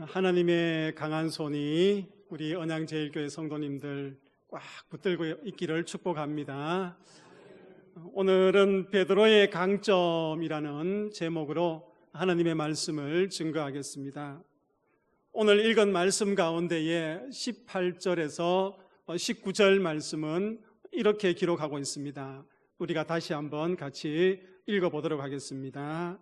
하나님의 강한 손이 우리 언양제일교회 성도님들 꽉 붙들고 있기를 축복합니다. 오늘은 베드로의 강점이라는 제목으로 하나님의 말씀을 증거하겠습니다. 오늘 읽은 말씀 가운데에 18절에서 19절 말씀은 이렇게 기록하고 있습니다. 우리가 다시 한번 같이 읽어보도록 하겠습니다.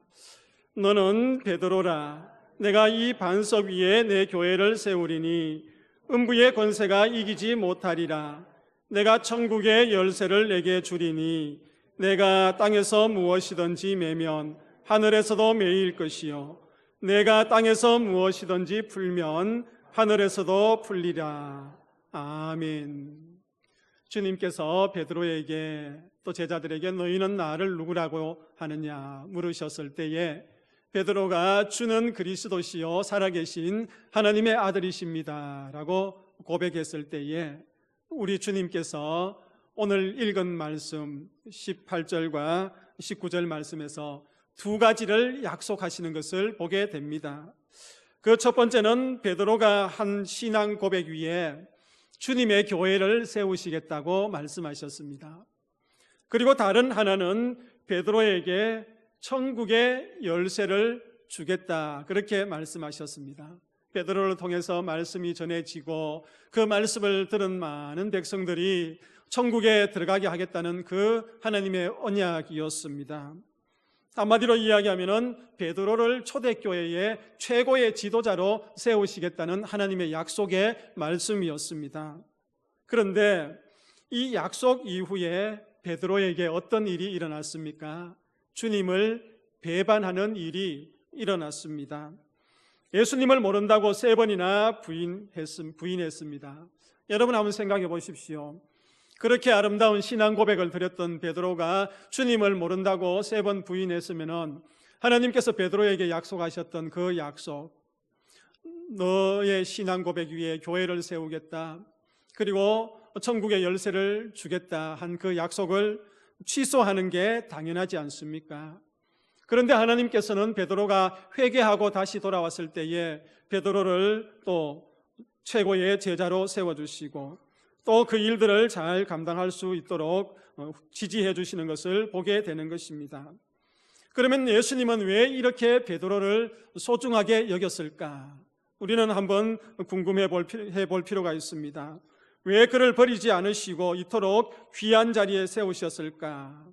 너는 베드로라. 내가 이 반석 위에 내 교회를 세우리니 음부의 권세가 이기지 못하리라. 내가 천국의 열쇠를 내게 주리니 내가 땅에서 무엇이든지 매면 하늘에서도 매일 것이요 내가 땅에서 무엇이든지 풀면 하늘에서도 풀리라. 아멘. 주님께서 베드로에게 또 제자들에게 너희는 나를 누구라고 하느냐 물으셨을 때에 베드로가 주는 그리스도시요 살아계신 하나님의 아들이십니다 라고 고백했을 때에 우리 주님께서 오늘 읽은 말씀 18절과 19절 말씀에서 두 가지를 약속하시는 것을 보게 됩니다. 그 첫 번째는 베드로가 한 신앙 고백 위에 주님의 교회를 세우시겠다고 말씀하셨습니다. 그리고 다른 하나는 베드로에게 천국의 열쇠를 주겠다 그렇게 말씀하셨습니다. 베드로를 통해서 말씀이 전해지고 그 말씀을 들은 많은 백성들이 천국에 들어가게 하겠다는 그 하나님의 언약이었습니다. 한마디로 이야기하면 베드로를 초대교회의 최고의 지도자로 세우시겠다는 하나님의 약속의 말씀이었습니다. 그런데 이 약속 이후에 베드로에게 어떤 일이 일어났습니까? 주님을 배반하는 일이 일어났습니다. 예수님을 모른다고 3번이나 부인했습니다. 여러분 한번 생각해 보십시오. 그렇게 아름다운 신앙 고백을 드렸던 베드로가 주님을 모른다고 3번 부인했으면 하나님께서 베드로에게 약속하셨던 그 약속, 너의 신앙 고백 위에 교회를 세우겠다, 그리고 천국의 열쇠를 주겠다 한 그 약속을 취소하는 게 당연하지 않습니까? 그런데 하나님께서는 베드로가 회개하고 다시 돌아왔을 때에 베드로를 또 최고의 제자로 세워주시고 또 그 일들을 잘 감당할 수 있도록 지지해 주시는 것을 보게 되는 것입니다. 그러면 예수님은 왜 이렇게 베드로를 소중하게 여겼을까? 우리는 한번 궁금해 볼 필요가 있습니다. 왜 그를 버리지 않으시고 이토록 귀한 자리에 세우셨을까?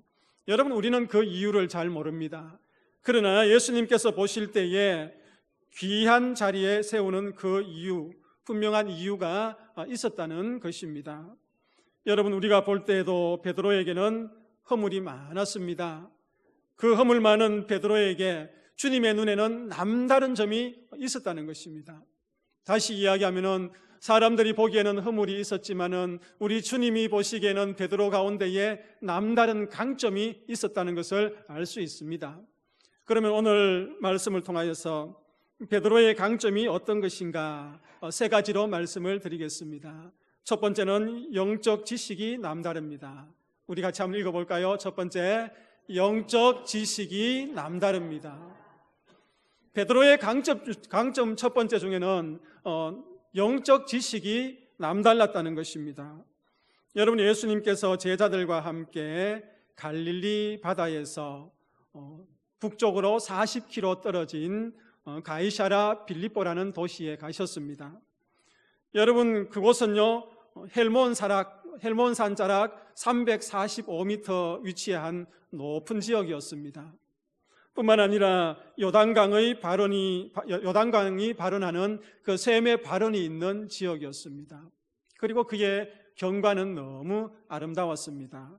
여러분, 우리는 그 이유를 잘 모릅니다. 그러나 예수님께서 보실 때에 귀한 자리에 세우는 그 이유, 분명한 이유가 있었다는 것입니다. 여러분, 우리가 볼 때에도 베드로에게는 허물이 많았습니다. 그 허물 많은 베드로에게 주님의 눈에는 남다른 점이 있었다는 것입니다. 다시 이야기하면은 사람들이 보기에는 허물이 있었지만은 우리 주님이 보시기에는 베드로 가운데에 남다른 강점이 있었다는 것을 알 수 있습니다. 그러면 오늘 말씀을 통하여서 베드로의 강점이 어떤 것인가 3가지로 말씀을 드리겠습니다. 첫 번째는 영적 지식이 남다릅니다. 우리 같이 한번 읽어볼까요? 첫 번째, 영적 지식이 남다릅니다. 베드로의 강점 첫 번째 중에는 영적 지식이 남달랐다는 것입니다. 여러분, 예수님께서 제자들과 함께 갈릴리 바다에서 북쪽으로 40km 떨어진 가이사랴 빌립보라는 도시에 가셨습니다. 여러분, 그곳은요 헬몬산 자락 345m 위치한 높은 지역이었습니다. 뿐만 아니라 요단강이 발원하는 그 샘의 발원이 있는 지역이었습니다. 그리고 그의 경관은 너무 아름다웠습니다.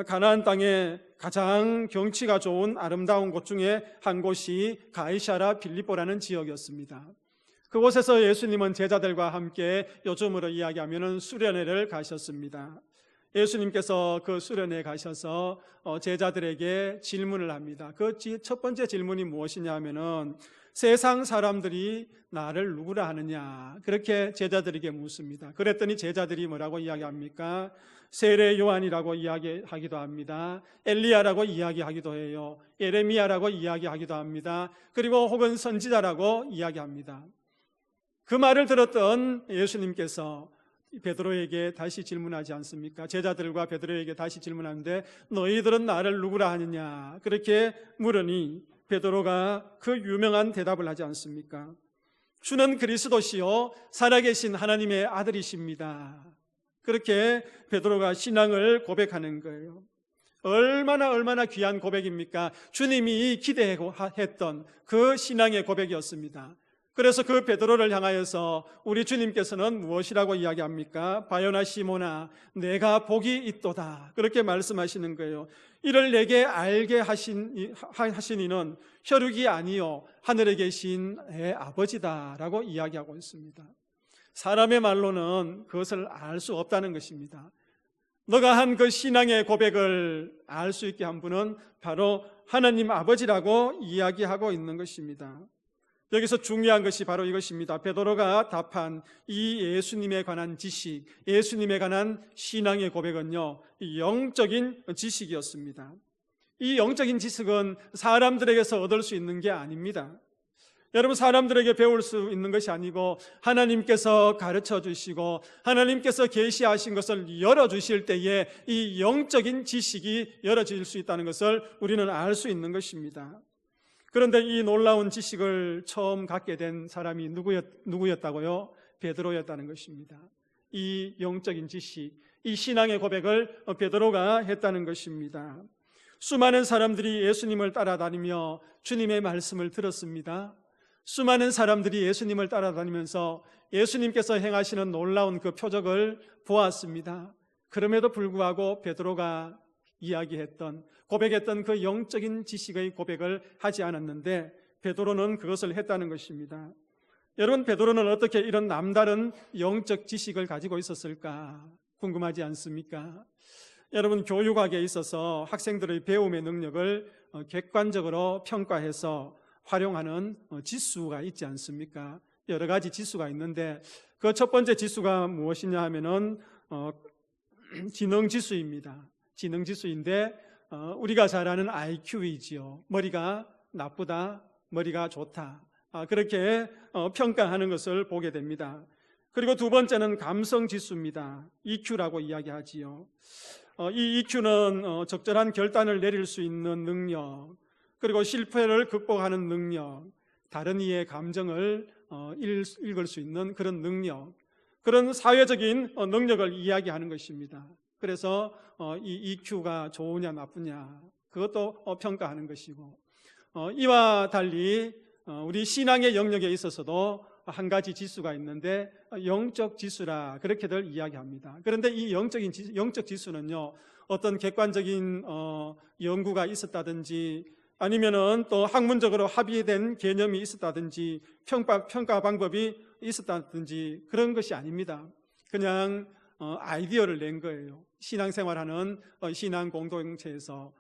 가나안 땅에 가장 경치가 좋은 아름다운 곳 중에 한 곳이 가이사랴 빌립보라는 지역이었습니다. 그곳에서 예수님은 제자들과 함께 요즘으로 이야기하면 수련회를 가셨습니다. 예수님께서 그 수련회에 가셔서 제자들에게 질문을 합니다. 그 첫 번째 질문이 무엇이냐 하면은 세상 사람들이 나를 누구라 하느냐 그렇게 제자들에게 묻습니다. 그랬더니 제자들이 뭐라고 이야기합니까? 세례 요한이라고 이야기하기도 합니다. 엘리야라고 이야기하기도 해요. 예레미야라고 이야기하기도 합니다. 그리고 혹은 선지자라고 이야기합니다. 그 말을 들었던 예수님께서 베드로에게 다시 질문하지 않습니까? 제자들과 베드로에게 다시 질문하는데 너희들은 나를 누구라 하느냐? 그렇게 물으니 베드로가 그 유명한 대답을 하지 않습니까? 주는 그리스도시요 살아계신 하나님의 아들이십니다. 그렇게 베드로가 신앙을 고백하는 거예요. 얼마나 귀한 고백입니까? 주님이 기대했던 그 신앙의 고백이었습니다. 그래서 그 베드로를 향하여서 우리 주님께서는 무엇이라고 이야기합니까? 바요나 시모나 내가 복이 있도다 그렇게 말씀하시는 거예요. 이를 내게 알게 하신 이는 혈육이 아니요 하늘에 계신 내 아버지다라고 이야기하고 있습니다. 사람의 말로는 그것을 알 수 없다는 것입니다. 너가 한 그 신앙의 고백을 알 수 있게 한 분은 바로 하나님 아버지라고 이야기하고 있는 것입니다. 여기서 중요한 것이 바로 이것입니다. 베드로가 답한 이 예수님에 관한 지식, 예수님에 관한 신앙의 고백은요, 영적인 지식이었습니다. 이 영적인 지식은 사람들에게서 얻을 수 있는 게 아닙니다. 여러분, 사람들에게 배울 수 있는 것이 아니고 하나님께서 가르쳐 주시고 하나님께서 계시하신 것을 열어주실 때에 이 영적인 지식이 열어질 수 있다는 것을 우리는 알 수 있는 것입니다. 그런데 이 놀라운 지식을 처음 갖게 된 사람이 누구였다고요? 베드로였다는 것입니다. 이 영적인 지식, 이 신앙의 고백을 베드로가 했다는 것입니다. 수많은 사람들이 예수님을 따라다니며 주님의 말씀을 들었습니다. 수많은 사람들이 예수님을 따라다니면서 예수님께서 행하시는 놀라운 그 표적을 보았습니다. 그럼에도 불구하고 베드로가 이야기했던, 고백했던 그 영적인 지식의 고백을 하지 않았는데 베드로는 그것을 했다는 것입니다. 여러분, 베드로는 어떻게 이런 남다른 영적 지식을 가지고 있었을까 궁금하지 않습니까? 여러분, 교육학에 있어서 학생들의 배움의 능력을 객관적으로 평가해서 활용하는 지수가 있지 않습니까? 여러 가지 지수가 있는데 그 첫 번째 지수가 무엇이냐 하면은 지능지수입니다. 지능지수인데 우리가 잘 아는 IQ이지요. 머리가 나쁘다, 머리가 좋다, 그렇게 평가하는 것을 보게 됩니다. 그리고 두 번째는 감성지수입니다. EQ라고 이야기하지요. 이 EQ는 적절한 결단을 내릴 수 있는 능력, 그리고 실패를 극복하는 능력, 다른 이의 감정을 읽을 수 있는 그런 능력, 그런 사회적인 능력을 이야기하는 것입니다. 그래서 이 EQ가 좋으냐 나쁘냐 그것도 평가하는 것이고, 이와 달리 우리 신앙의 영역에 있어서도 한 가지 지수가 있는데 영적 지수라 그렇게들 이야기합니다. 그런데 이 영적 지수는요, 어떤 객관적인 연구가 있었다든지 아니면은 또 학문적으로 합의된 개념이 있었다든지 평가 방법이 있었다든지 그런 것이 아닙니다. 그냥 아이디어를 낸 거예요. 신앙생활하는 신앙 공동체에서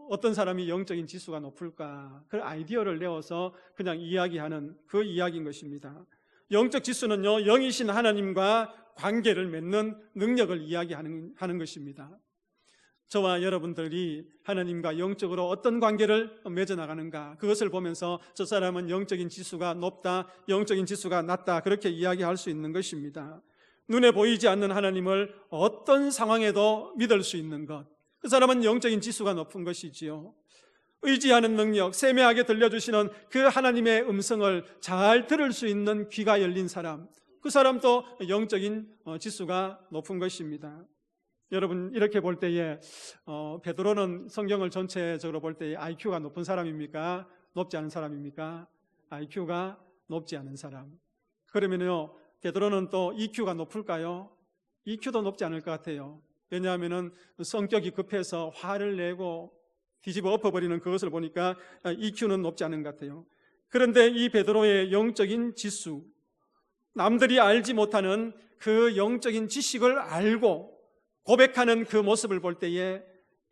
어떤 사람이 영적인 지수가 높을까, 그 아이디어를 내어서 그냥 이야기하는 그 이야기인 것입니다. 영적 지수는요, 영이신 하나님과 관계를 맺는 능력을 이야기하는 것입니다. 저와 여러분들이 하나님과 영적으로 어떤 관계를 맺어나가는가, 그것을 보면서 저 사람은 영적인 지수가 높다, 영적인 지수가 낮다, 그렇게 이야기할 수 있는 것입니다. 눈에 보이지 않는 하나님을 어떤 상황에도 믿을 수 있는 것, 그 사람은 영적인 지수가 높은 것이지요. 의지하는 능력, 세밀하게 들려주시는 그 하나님의 음성을 잘 들을 수 있는 귀가 열린 사람, 그 사람도 영적인 지수가 높은 것입니다. 여러분, 이렇게 볼 때에 베드로는 성경을 전체적으로 볼 때에 IQ가 높은 사람입니까? 높지 않은 사람입니까? IQ가 높지 않은 사람. 그러면요, 베드로는 또 EQ가 높을까요? EQ도 높지 않을 것 같아요. 왜냐하면 성격이 급해서 화를 내고 뒤집어 엎어버리는 그것을 보니까 EQ는 높지 않은 것 같아요. 그런데 이 베드로의 영적인 지수, 남들이 알지 못하는 그 영적인 지식을 알고 고백하는 그 모습을 볼 때에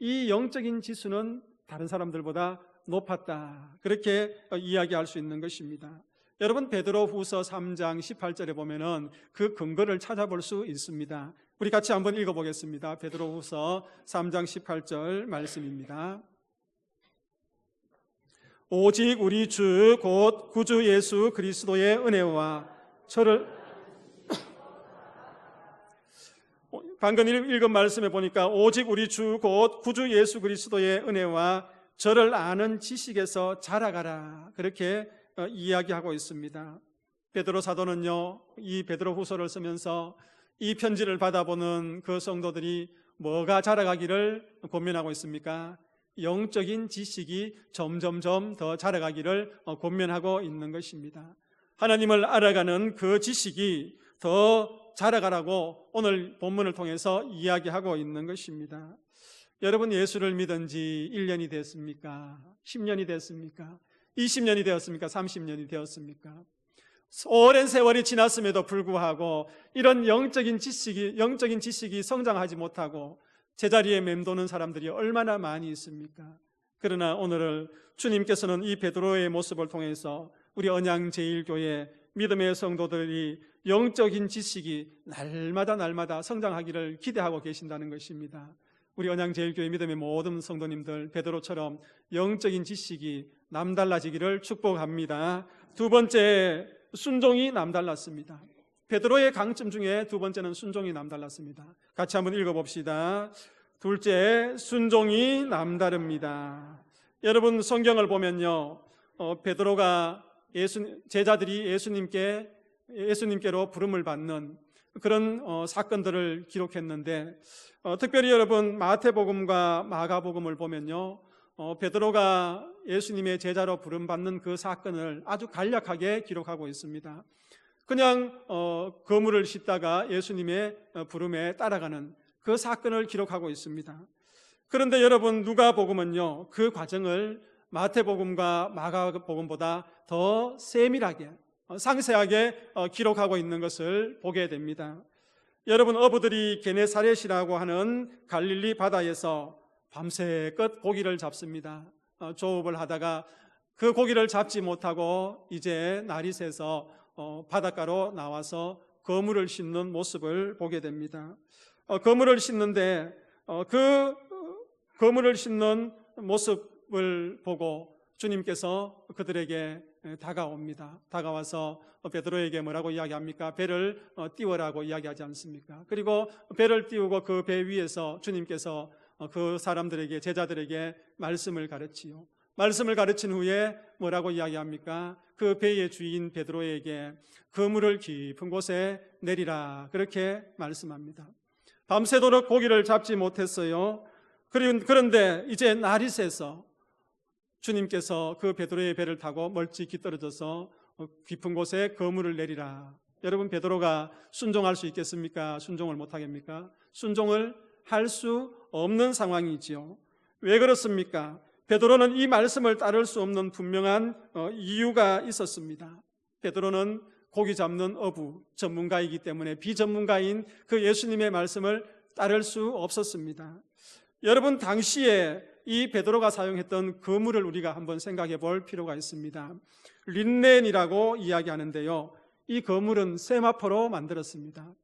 이 영적인 지수는 다른 사람들보다 높았다, 그렇게 이야기할 수 있는 것입니다. 여러분, 베드로후서 3장 18절에 보면은 그 근거를 찾아볼 수 있습니다. 우리 같이 한번 읽어보겠습니다. 베드로후서 3장 18절 말씀입니다. 오직 우리 주 곧 구주 예수 그리스도의 은혜와 저를 방금 읽은 말씀에 보니까 오직 우리 주 곧 구주 예수 그리스도의 은혜와 저를 아는 지식에서 자라가라, 그렇게 이야기하고 있습니다. 베드로 사도는요, 이 베드로 후서를 쓰면서 이 편지를 받아보는 그 성도들이 뭐가 자라가기를 권면하고 있습니까? 영적인 지식이 점점점 더 자라가기를 권면하고 있는 것입니다. 하나님을 알아가는 그 지식이 더 자라가라고 오늘 본문을 통해서 이야기하고 있는 것입니다. 여러분, 예수를 믿은 지 1년이 됐습니까? 10년이 됐습니까? 20년이 되었습니까? 30년이 되었습니까? 오랜 세월이 지났음에도 불구하고 이런 영적인 지식이 성장하지 못하고 제자리에 맴도는 사람들이 얼마나 많이 있습니까? 그러나 오늘 주님께서는 이 베드로의 모습을 통해서 우리 언양제일교회 믿음의 성도들이 영적인 지식이 날마다 성장하기를 기대하고 계신다는 것입니다. 우리 언양제일교회 믿음의 모든 성도님들 베드로처럼 영적인 지식이 남달라지기를 축복합니다. 두 번째, 순종이 남달랐습니다. 베드로의 강점 중에 두 번째는 순종이 남달랐습니다. 같이 한번 읽어봅시다. 둘째, 순종이 남다릅니다. 여러분, 성경을 보면요, 베드로가 제자들이 예수님께로 부름을 받는 그런 사건들을 기록했는데, 특별히 여러분 마태복음과 마가복음을 보면요, 베드로가 예수님의 제자로 부름받는 그 사건을 아주 간략하게 기록하고 있습니다. 그냥 거물을 싣다가 예수님의 부름에 따라가는 그 사건을 기록하고 있습니다. 그런데 여러분, 누가복음은요, 그 과정을 마태복음과 마가복음보다 더 세밀하게 상세하게 기록하고 있는 것을 보게 됩니다. 여러분, 어부들이 게네사렛이라고 하는 갈릴리 바다에서 밤새껏 고기를 잡습니다. 조업을 하다가 그 고기를 잡지 못하고 이제 날이 새서 바닷가로 나와서 거물을 싣는 모습을 보게 됩니다. 거물을 싣는데 그 거물을 싣는 모습을 보고 주님께서 그들에게 다가옵니다. 다가와서 베드로에게 뭐라고 이야기합니까? 배를 띄워라고 이야기하지 않습니까? 그리고 배를 띄우고 그 배 위에서 주님께서 그 사람들에게, 제자들에게 말씀을 가르치요. 말씀을 가르친 후에 뭐라고 이야기합니까? 그 배의 주인 베드로에게 그물을 깊은 곳에 내리라, 그렇게 말씀합니다. 밤새도록 고기를 잡지 못했어요. 그런데 이제 날이 새서 주님께서 그 베드로의 배를 타고 멀찍이 떨어져서 깊은 곳에 그물을 내리라. 여러분, 베드로가 순종할 수 있겠습니까? 순종을 못하겠습니까? 순종을 할 수 없는 상황이지요. 왜 그렇습니까? 베드로는 이 말씀을 따를 수 없는 분명한 이유가 있었습니다. 베드로는 고기 잡는 어부 전문가이기 때문에 비전문가인 그 예수님의 말씀을 따를 수 없었습니다. 여러분, 당시에 이 베드로가 사용했던 그물을 우리가 한번 생각해 볼 필요가 있습니다. 린넨이라고 이야기하는데요, 이 그물은 세마포로 만들었습니다.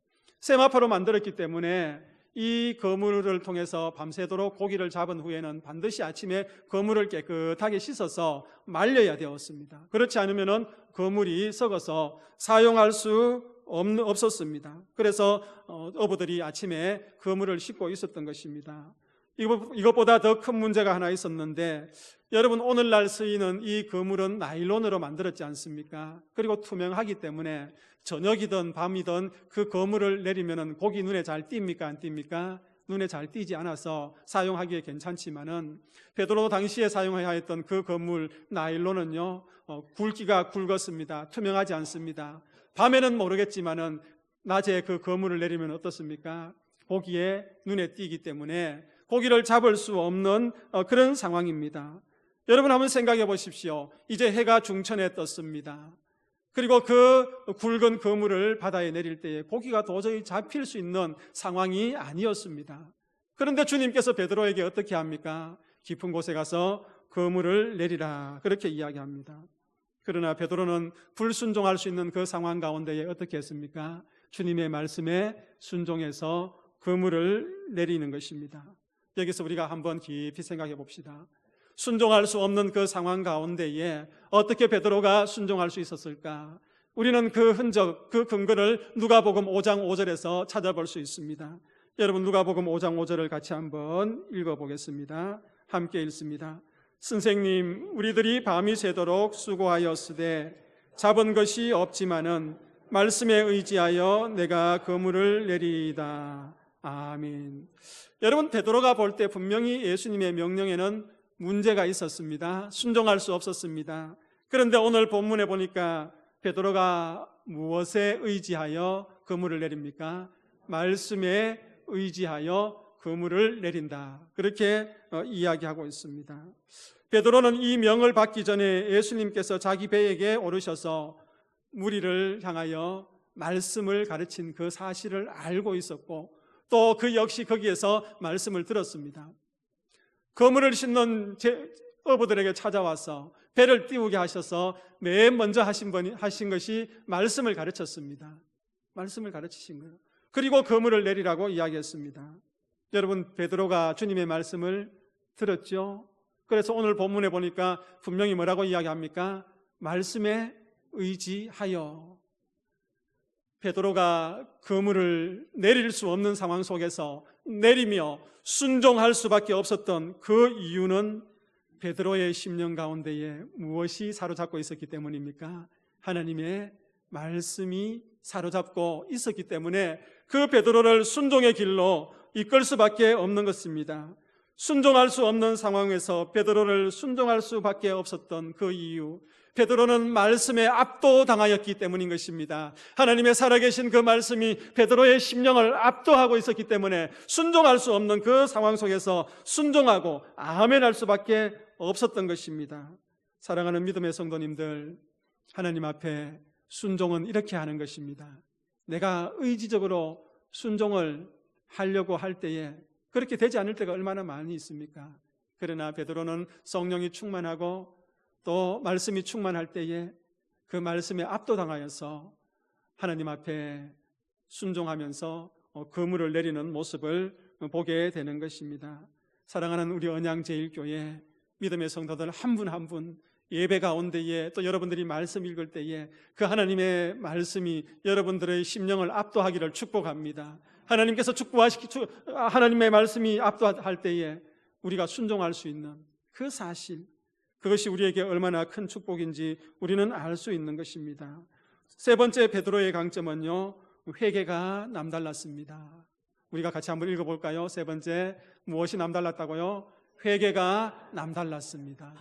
세마포로 만들었기 때문에 이 그물을 통해서 밤새도록 고기를 잡은 후에는 반드시 아침에 그물을 깨끗하게 씻어서 말려야 되었습니다. 그렇지 않으면 그물이 썩어서 사용할 수 없었습니다. 그래서 어부들이 아침에 그물을 씻고 있었던 것입니다. 이것보다 더 큰 문제가 하나 있었는데, 여러분, 오늘날 쓰이는 이 그물은 나일론으로 만들었지 않습니까? 그리고 투명하기 때문에 저녁이든 밤이든 그 그물을 내리면 고기 눈에 잘 띕니까? 안 띕니까? 눈에 잘 띄지 않아서 사용하기에 괜찮지만은 베드로 당시에 사용해야 했던 그 그물 나일론은요, 굵기가 굵었습니다. 투명하지 않습니다. 밤에는 모르겠지만은 낮에 그 그물을 내리면 어떻습니까? 고기에 눈에 띄기 때문에 고기를 잡을 수 없는 그런 상황입니다. 여러분, 한번 생각해 보십시오. 이제 해가 중천에 떴습니다. 그리고 그 굵은 그물을 바다에 내릴 때에 고기가 도저히 잡힐 수 있는 상황이 아니었습니다. 그런데 주님께서 베드로에게 어떻게 합니까? 깊은 곳에 가서 그물을 내리라, 그렇게 이야기합니다. 그러나 베드로는 불순종할 수 있는 그 상황 가운데에 어떻게 했습니까? 주님의 말씀에 순종해서 그물을 내리는 것입니다. 여기서 우리가 한번 깊이 생각해 봅시다. 순종할 수 없는 그 상황 가운데에 어떻게 베드로가 순종할 수 있었을까? 우리는 그 흔적, 그 근거를 누가복음 5장 5절에서 찾아볼 수 있습니다. 여러분, 누가복음 5장 5절을 같이 한번 읽어보겠습니다. 함께 읽습니다. 선생님, 우리들이 밤이 새도록 수고하였으되 잡은 것이 없지만은 말씀에 의지하여 내가 그물을 내리이다. 아멘. 여러분, 베드로가 볼 때 분명히 예수님의 명령에는 문제가 있었습니다. 순종할 수 없었습니다. 그런데 오늘 본문에 보니까 베드로가 무엇에 의지하여 그물을 내립니까? 말씀에 의지하여 그물을 내린다. 그렇게 이야기하고 있습니다. 베드로는 이 명을 받기 전에 예수님께서 자기 배에게 오르셔서 무리를 향하여 말씀을 가르친 그 사실을 알고 있었고 또 그 역시 거기에서 말씀을 들었습니다. 그물을 싣는 어부들에게 찾아와서 배를 띄우게 하셔서 맨 먼저 하신 것이 말씀을 가르쳤습니다. 말씀을 가르치신 거예요. 그리고 그물을 내리라고 이야기했습니다. 여러분, 베드로가 주님의 말씀을 들었죠. 그래서 오늘 본문에 보니까 분명히 뭐라고 이야기합니까? 말씀에 의지하여. 베드로가 그물을 내릴 수 없는 상황 속에서 내리며 순종할 수밖에 없었던 그 이유는 베드로의 심령 가운데에 무엇이 사로잡고 있었기 때문입니까? 하나님의 말씀이 사로잡고 있었기 때문에 그 베드로를 순종의 길로 이끌 수밖에 없는 것입니다. 순종할 수 없는 상황에서 베드로를 순종할 수밖에 없었던 그 이유, 베드로는 말씀에 압도당하였기 때문인 것입니다. 하나님의 살아계신 그 말씀이 베드로의 심령을 압도하고 있었기 때문에 순종할 수 없는 그 상황 속에서 순종하고 아멘할 수밖에 없었던 것입니다. 사랑하는 믿음의 성도님들, 하나님 앞에 순종은 이렇게 하는 것입니다. 내가 의지적으로 순종을 하려고 할 때에 그렇게 되지 않을 때가 얼마나 많이 있습니까? 그러나 베드로는 성령이 충만하고 또 말씀이 충만할 때에 그 말씀에 압도당하여서 하나님 앞에 순종하면서 그물을 내리는 모습을 보게 되는 것입니다. 사랑하는 우리 언양제일교회 믿음의 성도들 한 분 한 분 예배 가운데에 또 여러분들이 말씀 읽을 때에 그 하나님의 말씀이 여러분들의 심령을 압도하기를 축복합니다. 하나님께서 하나님의 말씀이 압도할 때에 우리가 순종할 수 있는 그 사실, 그것이 우리에게 얼마나 큰 축복인지 우리는 알 수 있는 것입니다. 세 번째 베드로의 강점은요, 회개가 남달랐습니다. 우리가 같이 한번 읽어볼까요? 세 번째, 무엇이 남달랐다고요? 회개가 남달랐습니다.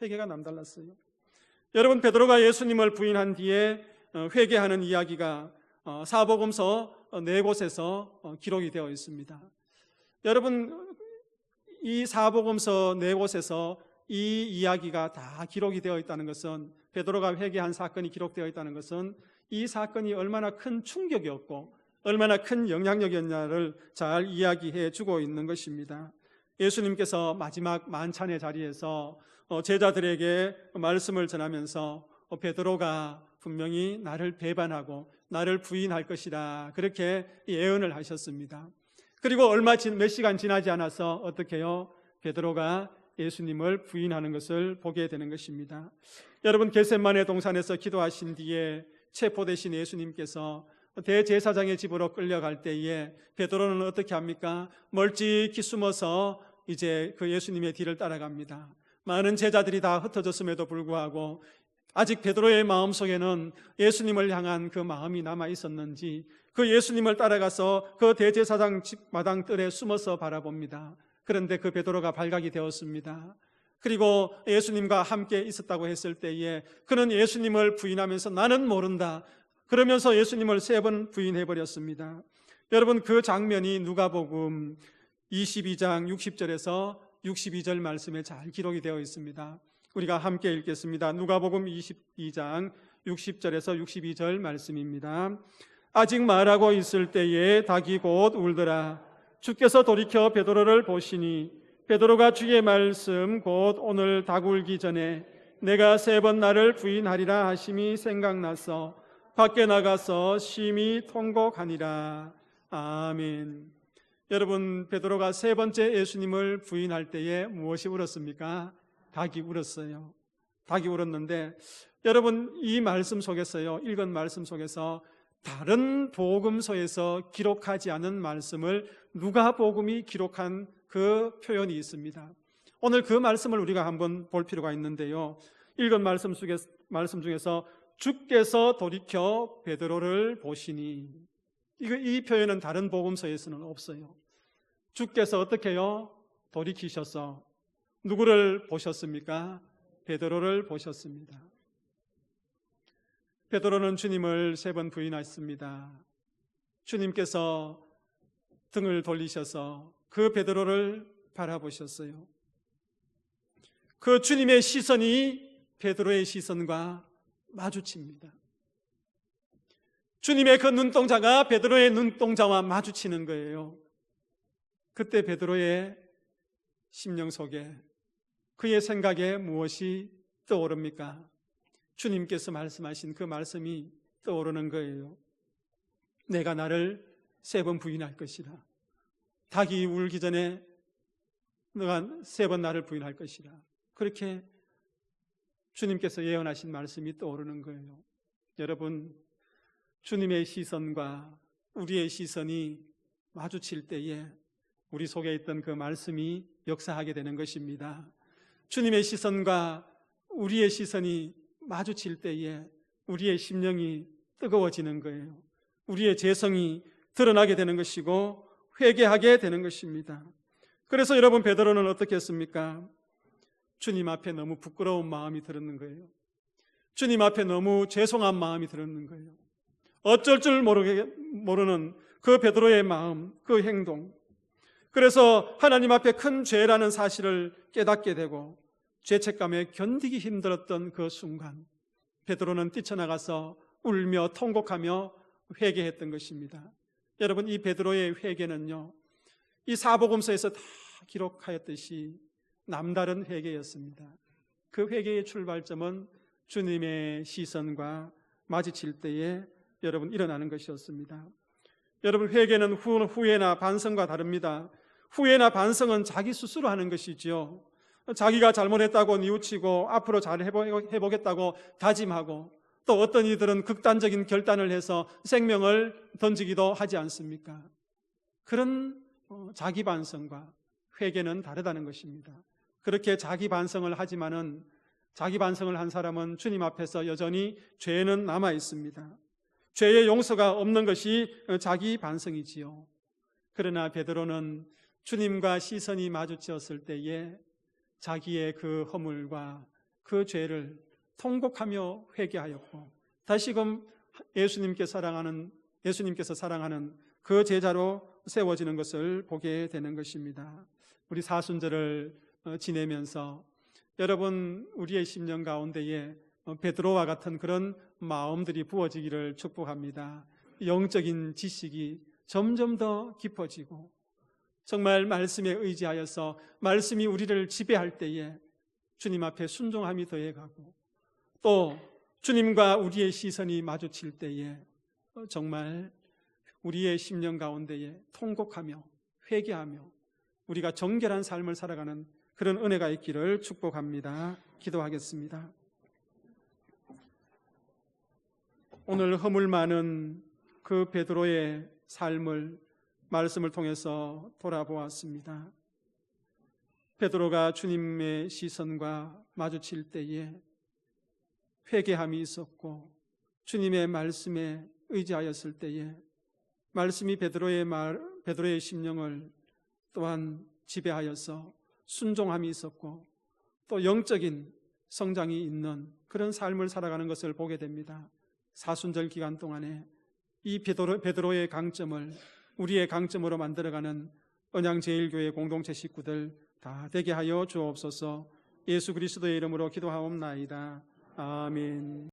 회개가 남달랐어요. 여러분, 베드로가 예수님을 부인한 뒤에 회개하는 이야기가 사복음서 4곳에서 기록이 되어 있습니다. 여러분, 이 사복음서 4곳에서 이 이야기가 다 기록이 되어 있다는 것은, 베드로가 회개한 사건이 기록되어 있다는 것은 이 사건이 얼마나 큰 충격이었고 얼마나 큰 영향력이었냐를 잘 이야기해 주고 있는 것입니다. 예수님께서 마지막 만찬의 자리에서 제자들에게 말씀을 전하면서 베드로가 분명히 나를 배반하고 나를 부인할 것이다, 그렇게 예언을 하셨습니다. 그리고 몇 시간 지나지 않아서 어떻게 해요? 베드로가 예수님을 부인하는 것을 보게 되는 것입니다. 여러분, 겟세마네 동산에서 기도하신 뒤에 체포되신 예수님께서 대제사장의 집으로 끌려갈 때에 베드로는 어떻게 합니까? 멀찍이 숨어서 이제 그 예수님의 뒤를 따라갑니다. 많은 제자들이 다 흩어졌음에도 불구하고 아직 베드로의 마음속에는 예수님을 향한 그 마음이 남아 있었는지 그 예수님을 따라가서 그 대제사장 집 마당뜰에 숨어서 바라봅니다. 그런데 그 베드로가 발각이 되었습니다. 그리고 예수님과 함께 있었다고 했을 때에 그는 예수님을 부인하면서 나는 모른다, 그러면서 예수님을 3번 부인해버렸습니다. 여러분, 그 장면이 누가복음 22장 60절에서 62절 말씀에 잘 기록이 되어 있습니다. 우리가 함께 읽겠습니다. 누가복음 22장 60절에서 62절 말씀입니다. 아직 말하고 있을 때에 닭이 곧 울더라. 주께서 돌이켜 베드로를 보시니 베드로가 주의 말씀 곧 오늘 닭 울기 전에 내가 3번 나를 부인하리라 하심이 생각나서 밖에 나가서 심히 통곡하니라. 아멘. 여러분, 베드로가 3번째 예수님을 부인할 때에 무엇이 울었습니까? 닭이 울었어요. 닭이 울었는데 여러분 이 말씀 속에서요, 읽은 말씀 속에서 다른 복음서에서 기록하지 않은 말씀을 누가복음이 기록한 그 표현이 있습니다. 오늘 그 말씀을 우리가 한번 볼 필요가 있는데요, 읽은 말씀 중에서 주께서 돌이켜 베드로를 보시니, 이 표현은 다른 복음서에서는 없어요. 주께서 어떻게 해요? 돌이키셔서 누구를 보셨습니까? 베드로를 보셨습니다. 베드로는 주님을 3번 부인했습니다. 주님께서 등을 돌리셔서 그 베드로를 바라보셨어요. 그 주님의 시선이 베드로의 시선과 마주칩니다. 주님의 그 눈동자가 베드로의 눈동자와 마주치는 거예요. 그때 베드로의 심령 속에, 그의 생각에 무엇이 떠오릅니까? 주님께서 말씀하신 그 말씀이 떠오르는 거예요. 내가 나를 3번 부인할 것이라. 닭이 울기 전에 너가 3번 나를 부인할 것이라. 그렇게 주님께서 예언하신 말씀이 떠오르는 거예요. 여러분, 주님의 시선과 우리의 시선이 마주칠 때에 우리 속에 있던 그 말씀이 역사하게 되는 것입니다. 주님의 시선과 우리의 시선이 마주칠 때에 우리의 심령이 뜨거워지는 거예요. 우리의 죄성이 드러나게 되는 것이고 회개하게 되는 것입니다. 그래서 여러분, 베드로는 어떻게 했습니까? 주님 앞에 너무 부끄러운 마음이 들었는 거예요. 주님 앞에 너무 죄송한 마음이 들었는 거예요. 어쩔 줄 모르는 그 베드로의 마음, 그 행동. 그래서 하나님 앞에 큰 죄라는 사실을 깨닫게 되고 죄책감에 견디기 힘들었던 그 순간, 베드로는 뛰쳐나가서 울며 통곡하며 회개했던 것입니다. 여러분, 이 베드로의 회개는요, 이 사복음서에서 다 기록하였듯이 남다른 회개였습니다. 그 회개의 출발점은 주님의 시선과 마주칠 때에 여러분 일어나는 것이었습니다. 여러분, 회개는 후회나 반성과 다릅니다. 후회나 반성은 자기 스스로 하는 것이지요. 자기가 잘못했다고 뉘우치고 앞으로 잘 해보겠다고 다짐하고, 또 어떤 이들은 극단적인 결단을 해서 생명을 던지기도 하지 않습니까? 그런 자기 반성과 회개는 다르다는 것입니다. 그렇게 자기 반성을 하지만은, 자기 반성을 한 사람은 주님 앞에서 여전히 죄는 남아 있습니다. 죄의 용서가 없는 것이 자기 반성이지요. 그러나 베드로는 주님과 시선이 마주쳤을 때에 자기의 그 허물과 그 죄를 통곡하며 회개하였고, 다시금 예수님께서 사랑하는 그 제자로 세워지는 것을 보게 되는 것입니다. 우리 사순절을 지내면서 여러분, 우리의 심령 가운데에 베드로와 같은 그런 마음들이 부어지기를 축복합니다. 영적인 지식이 점점 더 깊어지고, 정말 말씀에 의지하여서 말씀이 우리를 지배할 때에 주님 앞에 순종함이 더해가고, 또 주님과 우리의 시선이 마주칠 때에 정말 우리의 심령 가운데에 통곡하며 회개하며 우리가 정결한 삶을 살아가는 그런 은혜가 있기를 축복합니다. 기도하겠습니다. 오늘 허물 많은 그 베드로의 삶을 말씀을 통해서 돌아보았습니다. 베드로가 주님의 시선과 마주칠 때에 회개함이 있었고, 주님의 말씀에 의지하였을 때에 말씀이 베드로의 심령을 또한 지배하여서 순종함이 있었고, 또 영적인 성장이 있는 그런 삶을 살아가는 것을 보게 됩니다. 사순절 기간 동안에 이 베드로의 강점을 우리의 강점으로 만들어가는 언양제일교회 공동체 식구들 다 되게 하여 주옵소서. 예수 그리스도의 이름으로 기도하옵나이다. 아멘.